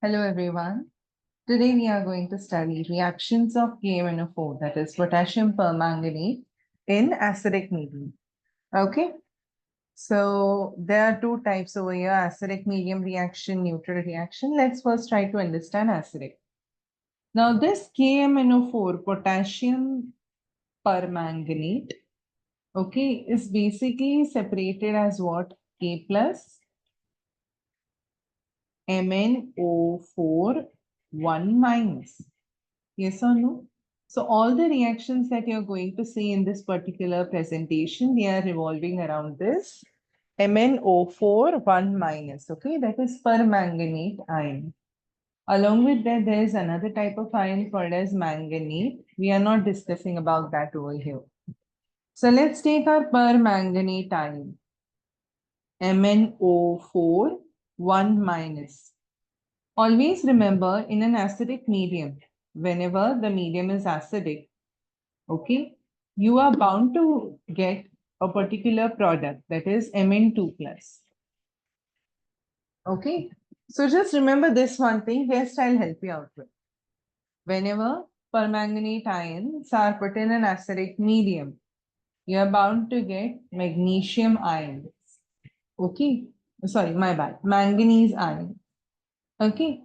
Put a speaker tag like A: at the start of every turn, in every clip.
A: Hello everyone. Today we are going to study reactions of KMnO4, that is potassium permanganate in acidic medium. Okay, so there are two types over here, acidic medium reaction, neutral reaction. Let's first try to understand acidic. Now this KMnO4, potassium permanganate, okay, is basically separated as what? K plus MnO4 1 minus. Yes or no? So all the reactions that you're going to see in this particular presentation, they are revolving around this MnO4 1 minus. Okay, that is permanganate ion. Along with that, there is another type of ion called as manganate. We are not discussing about that over here. So let's take our permanganate ion. MnO4 1 minus. Always remember, in an acidic medium, whenever the medium is acidic, okay, you are bound to get a particular product, that is Mn2 plus. Okay, so just remember this one thing, rest I'll help you out with. Whenever permanganate ions are put in an acidic medium, you are bound to get magnesium ions. Okay, sorry, my bad, manganese ion. Okay,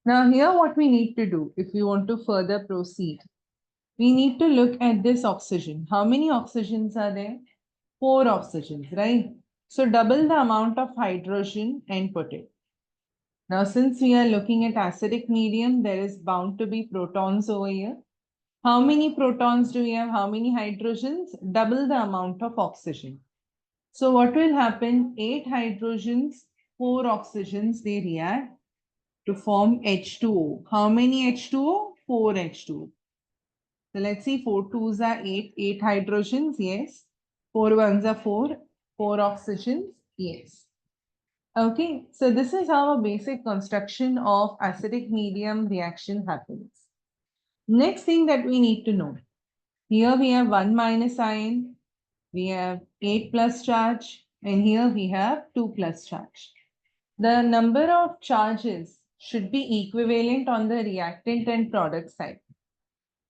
A: now here what we need to do if we want to further proceed, we need to look at this oxygen. How many oxygens are there? 4 oxygens, right? So double the amount of hydrogen and put it. Now, since we are looking at acidic medium, there is bound to be protons over here. How many protons do we have? How many hydrogens? Double the amount of oxygen. So what will happen? 8 hydrogens, 4 oxygens, they react to form H2O. How many H2O? 4 H2O. So let's see, 4 twos are 8, 8 hydrogens, yes. 4 ones are 4, 4 oxygens, yes. Okay, so this is how a basic construction of acidic medium reaction happens. Next thing that we need to know, here we have 1 minus ion, we have 8 plus charge, and here we have 2 plus charge. The number of charges should be equivalent on the reactant and product side.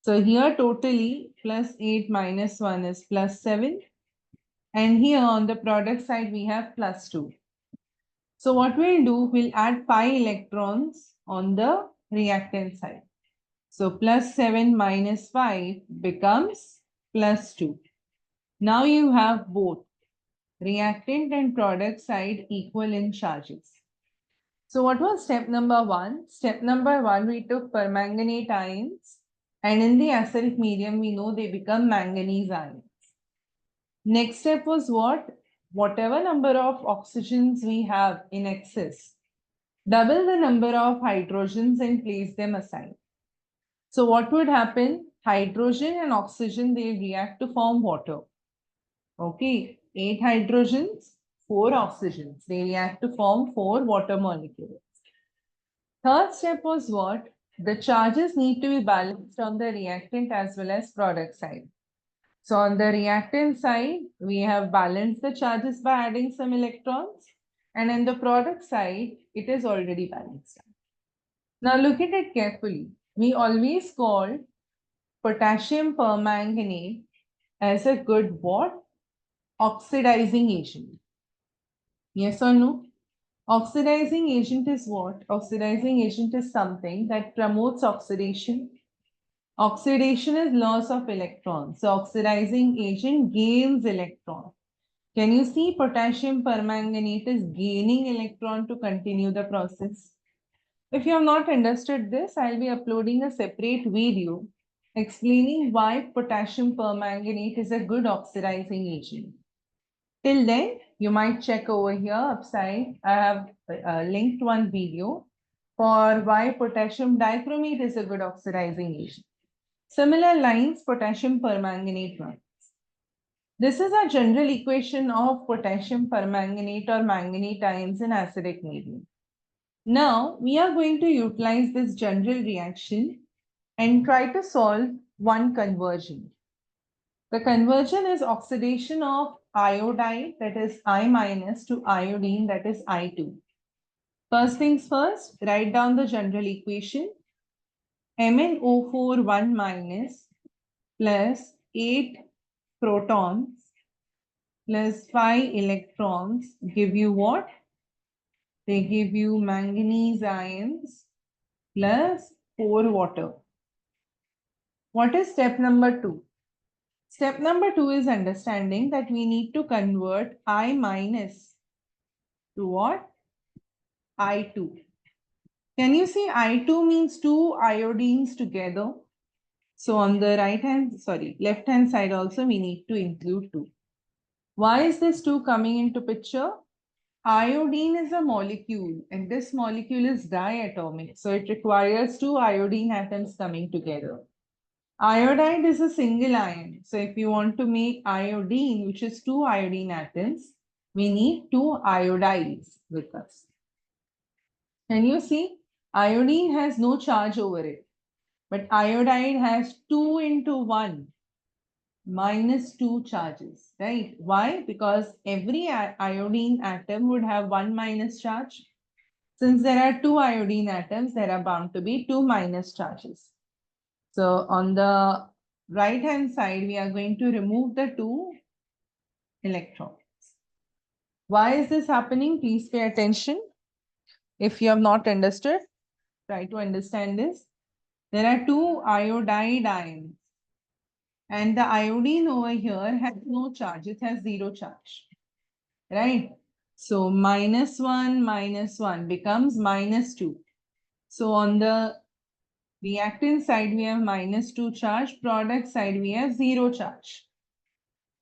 A: So here totally plus 8 minus 1 is plus 7. And here on the product side, we have plus 2. So what we'll do, we'll add 5 electrons on the reactant side. So plus 7 minus 5 becomes plus 2. Now you have both reactant and product side equal in charges. So what was step number 1? Step number 1, we took permanganate ions. And in the acidic medium, we know they become manganese ions. Next step was what? Whatever number of oxygens we have in excess, double the number of hydrogens and place them aside. So what would happen? Hydrogen and oxygen, they react to form water. Okay, 8 hydrogens, 4 oxygens. They react to form 4 water molecules. Third step was what? The charges need to be balanced on the reactant as well as product side. So on the reactant side, we have balanced the charges by adding some electrons. And in the product side, it is already balanced. Now look at it carefully. We always call potassium permanganate as a good what? Oxidizing agent. Yes or no? Oxidizing agent is what? Oxidizing agent is something that promotes oxidation. Oxidation is loss of electrons. So oxidizing agent gains electron. Can you see potassium permanganate is gaining electron to continue the process? If you have not understood this, I'll be uploading a separate video explaining why potassium permanganate is a good oxidizing agent. Till then, you might check over here upside. I have linked one video for why potassium dichromate is a good oxidizing agent. Similar lines, potassium permanganate runs. This is a general equation of potassium permanganate or manganate ions in acidic medium. Now, we are going to utilize this general reaction and try to solve one conversion. The conversion is oxidation of iodide, that is I minus, to iodine, that is I2. First things first, write down the general equation. MnO4 1 minus plus 8 protons plus 5 electrons give you what? They give you manganese ions plus 4 water. What is step number 2? Step number 2 is understanding that we need to convert I minus to what? I2. Can you see I2 means 2 iodines together? So on the left hand side also we need to include 2. Why is this 2 coming into picture? Iodine is a molecule and this molecule is diatomic. So it requires 2 iodine atoms coming together. Iodide is a single ion. So if you want to make iodine, which is 2 iodine atoms, we need 2 iodides with us. Can you see? Iodine has no charge over it. But iodide has 2 into 1 minus 2 charges, right? Why? Because every iodine atom would have 1 minus charge. Since there are 2 iodine atoms, there are bound to be 2 minus charges. So on the right hand side, we are going to remove the 2 electrons. Why is this happening? Please pay attention. If you have not understood, try to understand this. There are 2 iodide ions. And the iodine over here has no charge. It has 0 charge. Right? So minus 1 becomes minus 2. So on the reactant side, we have minus 2 charge. Product side, we have 0 charge.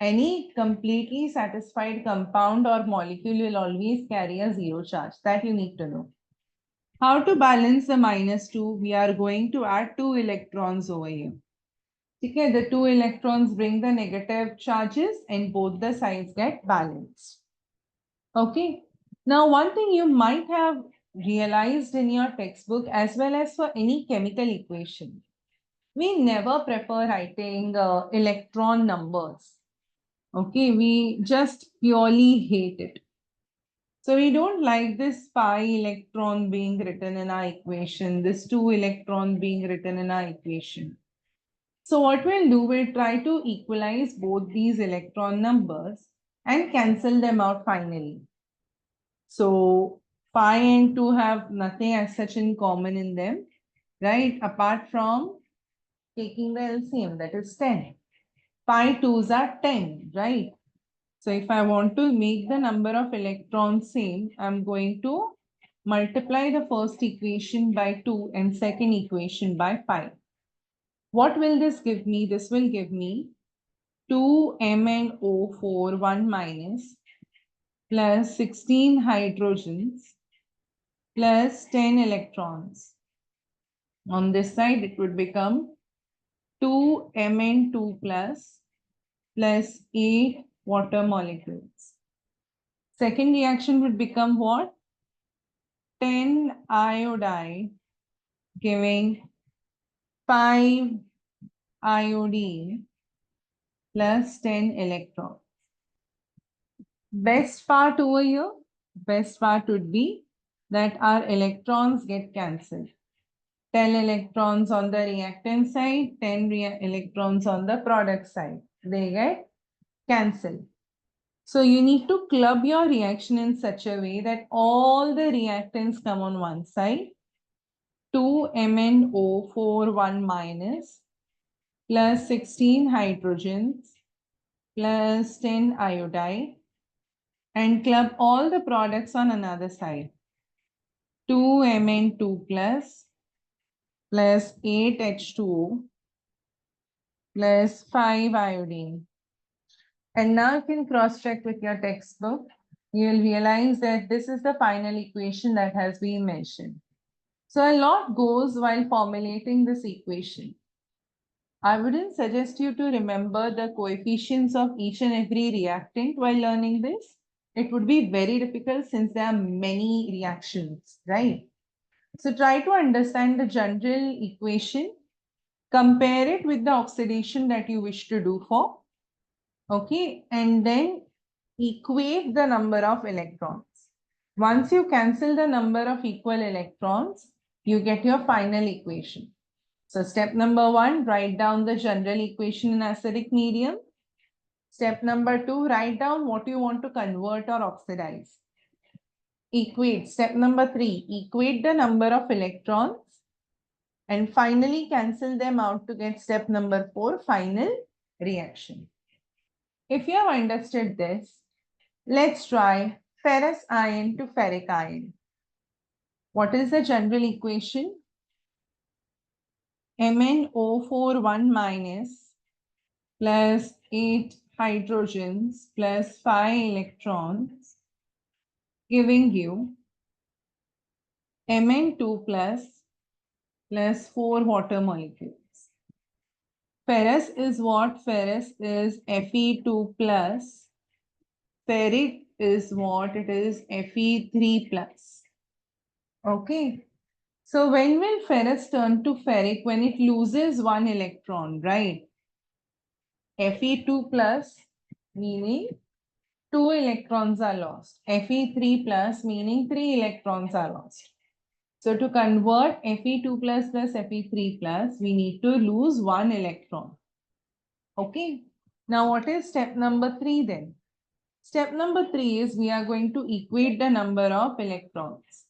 A: Any completely satisfied compound or molecule will always carry a 0 charge. That you need to know. How to balance the minus 2? We are going to add 2 electrons over here. Okay, the 2 electrons bring the negative charges and both the sides get balanced. Okay. Now, one thing you might have realized in your textbook as well as for any chemical equation, we never prefer writing electron numbers. Okay, we just purely hate it. So we don't like this pi electron being written in our equation, this 2 electron being written in our equation. So what we'll do, we'll try to equalize both these electron numbers and cancel them out finally. So pi and 2 have nothing as such in common in them, right? Apart from taking the LCM, that is 10. Pi 2s are 10, right? So if I want to make the number of electrons same, I'm going to multiply the first equation by 2 and second equation by pi. What will this give me? This will give me 2MnO4 1 minus plus 16 hydrogens plus 10 electrons. On this side, it would become 2Mn2 plus 8 water molecules. Second reaction would become what? 10 iodide giving 5 iodine plus 10 electrons. Best part over here, best part would be that our electrons get cancelled. 10 electrons on the reactant side, 10 electrons on the product side. They get cancelled. So you need to club your reaction in such a way that all the reactants come on one side. 2MnO4 1 minus plus 16 hydrogens plus 10 iodide and club all the products on another side. 2Mn2 plus 8H2O plus 5 iodine. And now you can cross-check with your textbook. You will realize that this is the final equation that has been mentioned. So a lot goes while formulating this equation. I wouldn't suggest you to remember the coefficients of each and every reactant while learning this. It would be very difficult since there are many reactions, right? So try to understand the general equation, compare it with the oxidation that you wish to do for, okay, and then equate the number of electrons. Once you cancel the number of equal electrons, you get your final equation. So step number 1, write down the general equation in acidic medium. Step number 2, write down what you want to convert or oxidize. Equate. Step number 3, equate the number of electrons. And finally cancel them out to get step number 4, final reaction. If you have understood this, let's try ferrous ion to ferric ion. What is the general equation? MnO4 1 minus plus 8 hydrogens plus 5 electrons, giving you Mn2 plus 4 water molecules. Ferrous is what? Ferrous is Fe2 plus. Ferric is what? It is Fe3 plus. Okay. So when will ferrous turn to ferric? When it loses one electron, right? Fe2 plus meaning 2 electrons are lost. Fe3 plus meaning 3 electrons are lost. So to convert Fe2 plus Fe3 plus, we need to lose 1 electron. Okay. Now what is step number 3 then? Step number 3 is we are going to equate the number of electrons.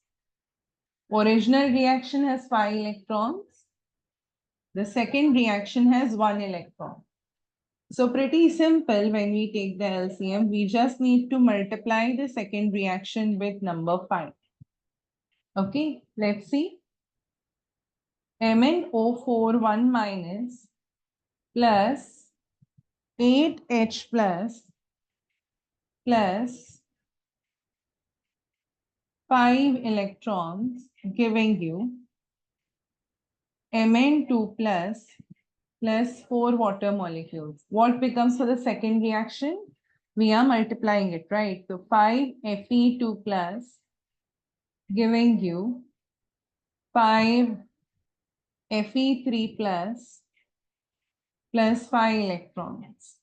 A: Original reaction has 5 electrons. The second reaction has 1 electron. So pretty simple when we take the LCM, we just need to multiply the second reaction with number 5. Okay, let's see. MnO4 1 minus plus 8H plus 5 electrons, giving you Mn2 plus 4 water molecules. What becomes for the second reaction? We are multiplying it, right? So 5 Fe2 plus, giving you 5 Fe3 plus 5 electrons.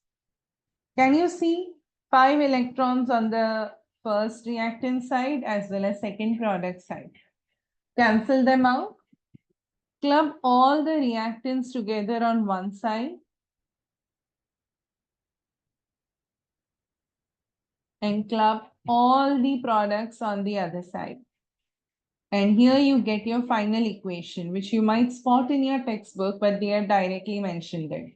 A: Can you see 5 electrons on the first reactant side as well as second product side? Cancel them out. Club all the reactants together on one side and club all the products on the other side. And here you get your final equation, which you might spot in your textbook, but they are directly mentioned there.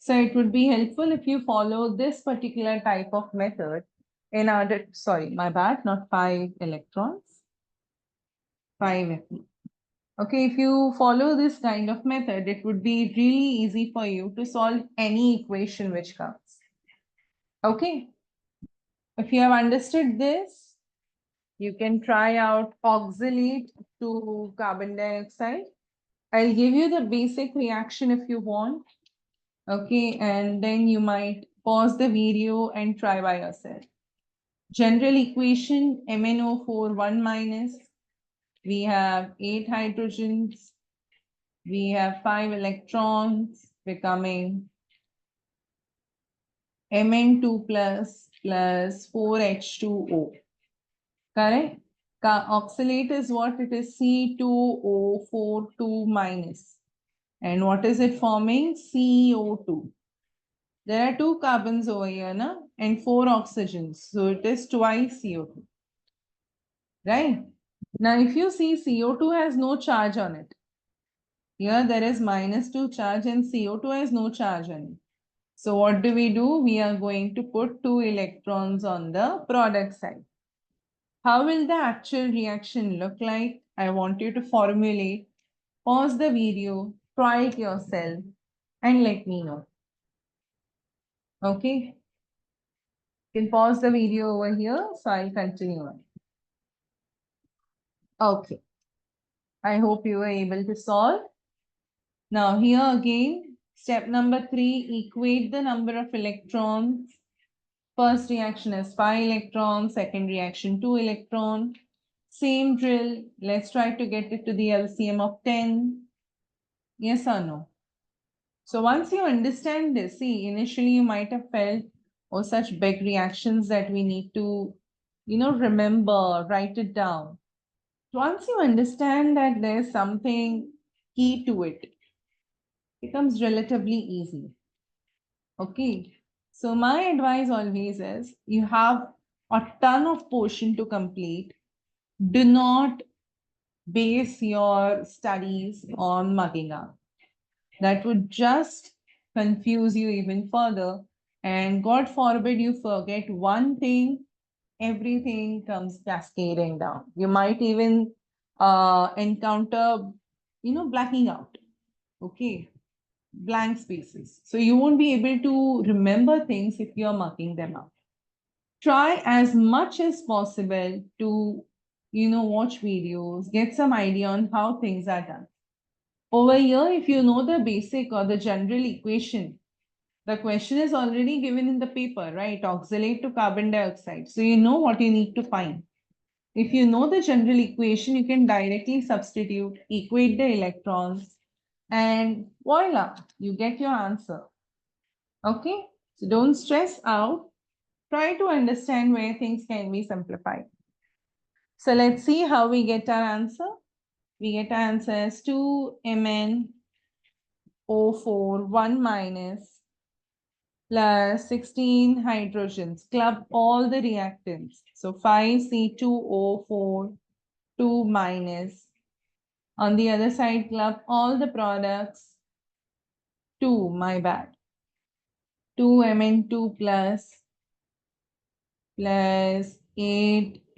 A: So it would be helpful if you follow this particular type of method in order, sorry, my bad, not 5 electrons, 5 Fe. Okay, if you follow this kind of method, it would be really easy for you to solve any equation which comes. Okay, if you have understood this, you can try out oxalate to carbon dioxide. I'll give you the basic reaction if you want. Okay, and then you might pause the video and try by yourself. General equation MnO4 1 minus. We have 8 hydrogens. We have 5 electrons becoming Mn2 plus 4H2O. Correct? Oxalate is what? It is C2O4 2 minus. And what is it forming? CO2. There are 2 carbons over here, na? And 4 oxygens. So it is twice CO2. Right? Now, if you see CO2 has no charge on it. Here there is -2 charge and CO2 has no charge on it. So what do? We are going to put 2 electrons on the product side. How will the actual reaction look like? I want you to formulate. Pause the video, try it yourself, and let me know. Okay? You can pause the video over here, so I'll continue on. Okay. I hope you were able to solve. Now here again, step number 3, equate the number of electrons. First reaction is 5 electrons, second reaction 2 electrons. Same drill. Let's try to get it to the LCM of 10. Yes or no? So once you understand this, see, initially you might have felt, oh, such big reactions that we need to remember, write it down. Once you understand that there's something key to it, it becomes relatively easy. Okay. So my advice always is you have a ton of portion to complete. Do not base your studies on mugging up. That would just confuse you even further. And God forbid you forget one thing, everything comes cascading down. You might even encounter, blacking out. Okay. Blank spaces. So you won't be able to remember things if you're marking them up. Try as much as possible to, watch videos, get some idea on how things are done. Over here, if you know the basic or the general equation, the question is already given in the paper, right? Oxalate to carbon dioxide. So you know what you need to find. If you know the general equation, you can directly substitute, equate the electrons, and voila, you get your answer. Okay, so don't stress out. Try to understand where things can be simplified. So let's see how we get our answer. We get our answer as 2MnO4 1 minus plus 16 hydrogens. Club all the reactants. So 5C2O4 2 minus. On the other side, club all the products. 2, my bad. 2Mn2 plus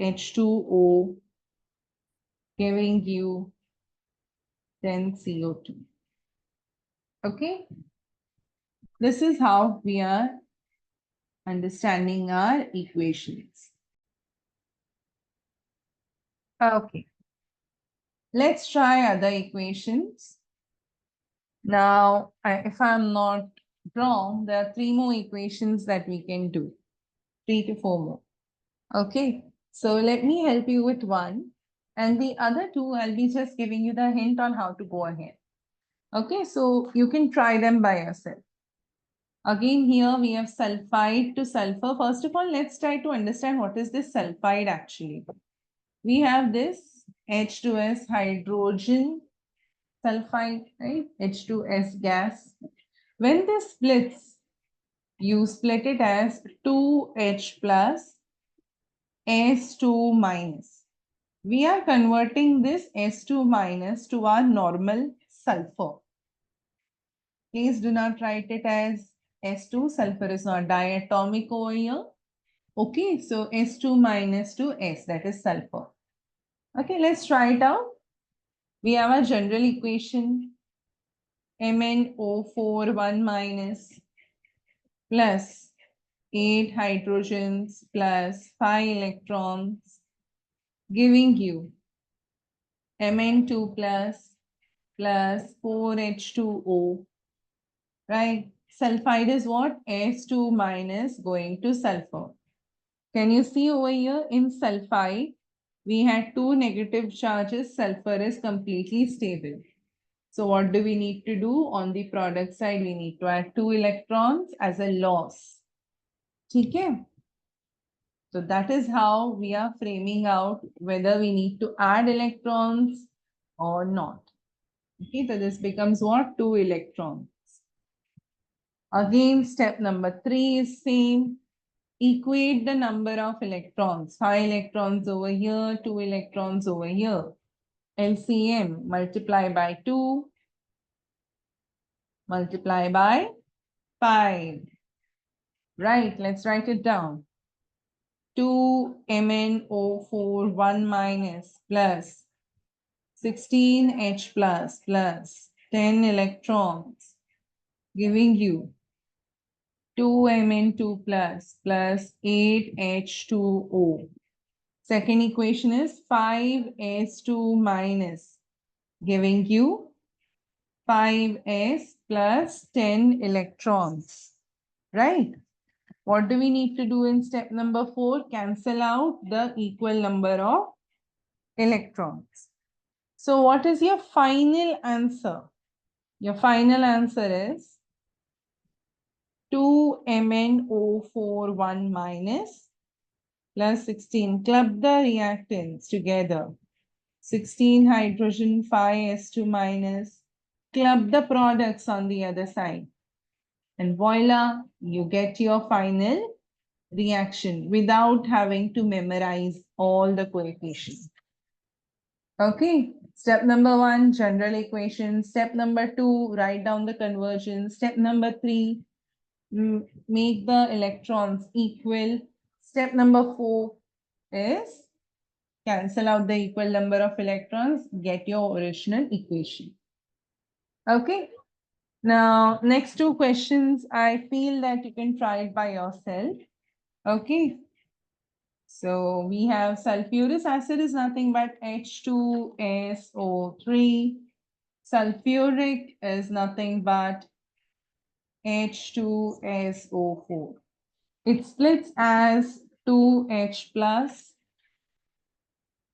A: 8H2O, giving you 10 CO2. Okay, this is how we are understanding our equations. Okay, let's try other equations. Now, if I'm not wrong, there are 3 more equations that we can do, 3 to 4 more. Okay, so let me help you with one, and the other 2, I'll be just giving you the hint on how to go ahead. Okay, so you can try them by yourself. Again, here we have sulfide to sulfur. First of all, let's try to understand what is this sulfide actually. We have this H2S hydrogen sulfide, right? H2S gas. When this splits, you split it as 2H plus S2 minus. We are converting this S2 minus to our normal sulfur. Please do not write it as S2. Sulfur is not diatomic over here. Okay, so S2 minus to S, that is sulfur. Okay, let's try it out. We have a general equation. MnO4 1 minus plus 8 hydrogens plus 5 electrons, giving you Mn2 plus 4H2O, right? Sulfide is what? S2 minus going to sulfur. Can you see over here in sulfide, we had 2 negative charges. Sulfur is completely stable. So what do we need to do? On the product side, we need to add 2 electrons as a loss. Okay? So that is how we are framing out whether we need to add electrons or not. Okay, so this becomes what? 2 electrons. Again, step number 3 is same. Equate the number of electrons. 5 electrons over here, 2 electrons over here. LCM, multiply by 2, multiply by 5. Right, let's write it down. 2MnO4 1 minus plus 16H plus 10 electrons, giving you 2Mn2 plus 8H2O. Second equation is 5S2 minus, giving you 5S plus 10 electrons, right? What do we need to do in step number 4? Cancel out the equal number of electrons. So what is your final answer? Your final answer is 2MnO4 1 minus plus 16. Club the reactants together. 16 hydrogen, 5s2 minus. Club the products on the other side. And voila, you get your final reaction without having to memorize all the coefficients. Okay, step number 1, general equation. Step number 2, write down the conversion. Step number 3, make the electrons equal. Step number 4 is cancel out the equal number of electrons, get your original equation. Okay, now next 2 questions, I feel that you can try it by yourself. Okay, so we have sulfurous acid is nothing but H2SO3. Sulfuric is nothing but H2SO4. It splits as 2H plus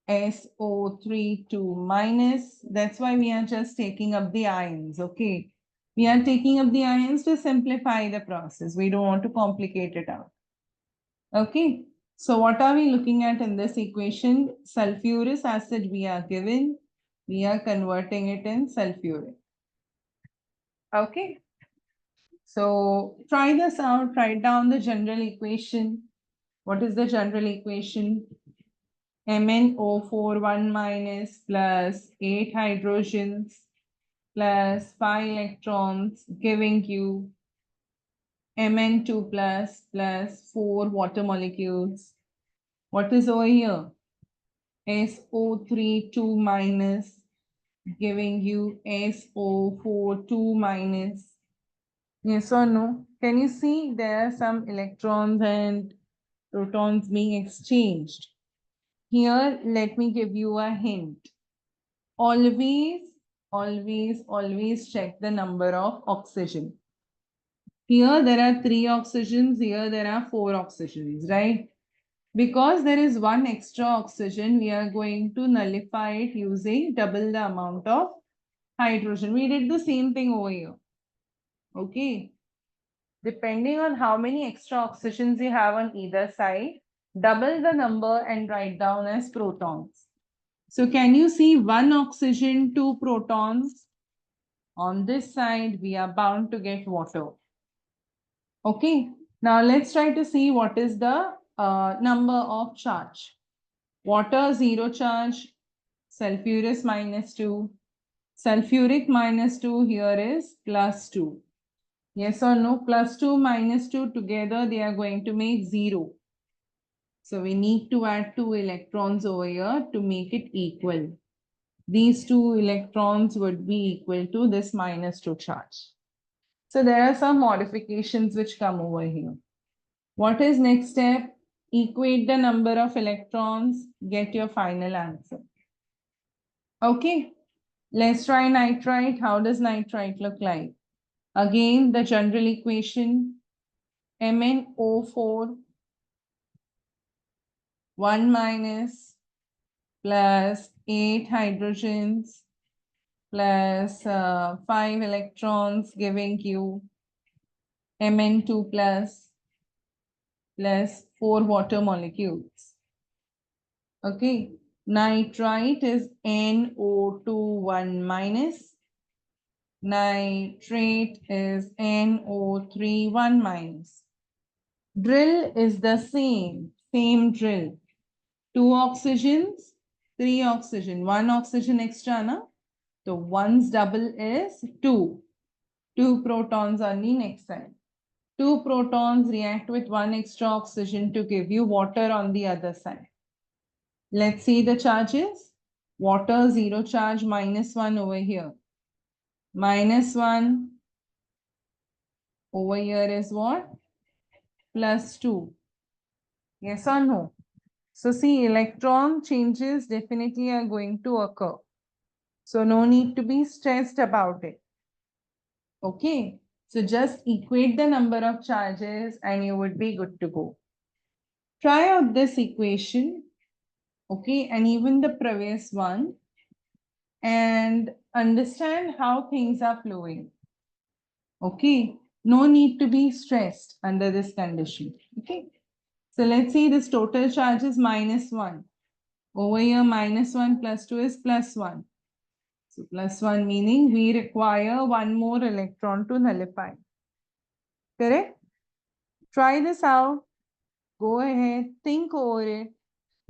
A: SO3 2 minus. That's why we are just taking up the ions. Okay. We are taking up the ions to simplify the process. We don't want to complicate it out. Okay. So what are we looking at in this equation? Sulfurous acid we are given. We are converting it in sulfuric. Okay. So try this out. Write down the general equation. What is the general equation? MnO4 1 minus plus 8 hydrogens plus 5 electrons giving you Mn2 plus 4 water molecules. What is over here? SO3 2 minus giving you SO4 2 minus. Yes or no? Can you see there are some electrons and protons being exchanged? Here, let me give you a hint. Always check the number of oxygen. Here there are 3 oxygens, here there are 4 oxygens, right? Because there is one extra oxygen, we are going to nullify it using double the amount of hydrogen. We did the same thing over here. Okay. Depending on how many extra oxygens you have on either side, double the number and write down as protons. So can you see 1 oxygen, 2 protons? On this side, we are bound to get water. Okay, now let's try to see what is the number of charge. Water 0 charge, sulfurous -2, sulfuric -2 here is +2. Yes or no? +2 -2 together they are going to make 0. So we need to add 2 electrons over here to make it equal. These 2 electrons would be equal to this -2 charge. So there are some modifications which come over here. What is next step? Equate the number of electrons, get your final answer. Okay, let's try nitrite. How does nitrite look like? Again, the general equation, MnO4 1 minus plus 8 hydrogens plus 5 electrons giving you Mn2 plus 4 water molecules. Okay, nitrite is NO2 1 minus, nitrate is NO3 1 minus. Drill is the same drill. 2 oxygens, 3 oxygen, 1 oxygen extra, na? So 1's double is 2. 2 protons on the next side. 2 protons react with 1 extra oxygen to give you water on the other side. Let's see the charges. Water 0 charge -1 over here. -1 over here is what? +2. Yes or no? So see, electron changes definitely are going to occur. So no need to be stressed about it. Okay. So just equate the number of charges and you would be good to go. Try out this equation. Okay. And even the previous one. And understand how things are flowing. Okay. No need to be stressed under this condition. Okay. So let's see, this total charge is -1. Over here, -1 plus 2 is +1. So +1 meaning we require one more electron to nullify. Correct? Try this out. Go ahead, think over it.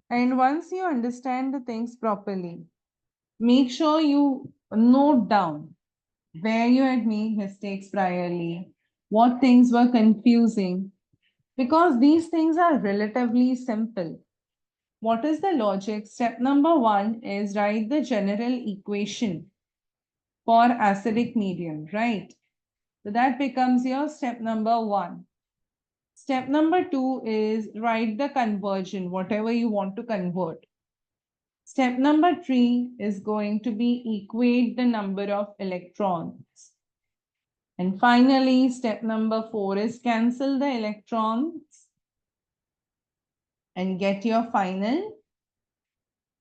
A: And once you understand the things properly, make sure you note down where you had made mistakes priorly, what things were confusing, because these things are relatively simple. What is the logic? Step number 1 is write the general equation for acidic medium, right? So that becomes your step number 1. Step number 2 is write the conversion, whatever you want to convert. Step number 3 is going to be equate the number of electrons. And finally, step number 4 is cancel the electrons and get your final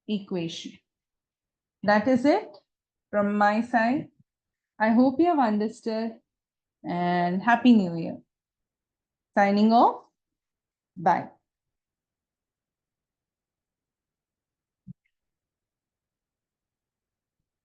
A: equation. That is it from my side. I hope you have understood, and Happy New Year. Signing off. Bye.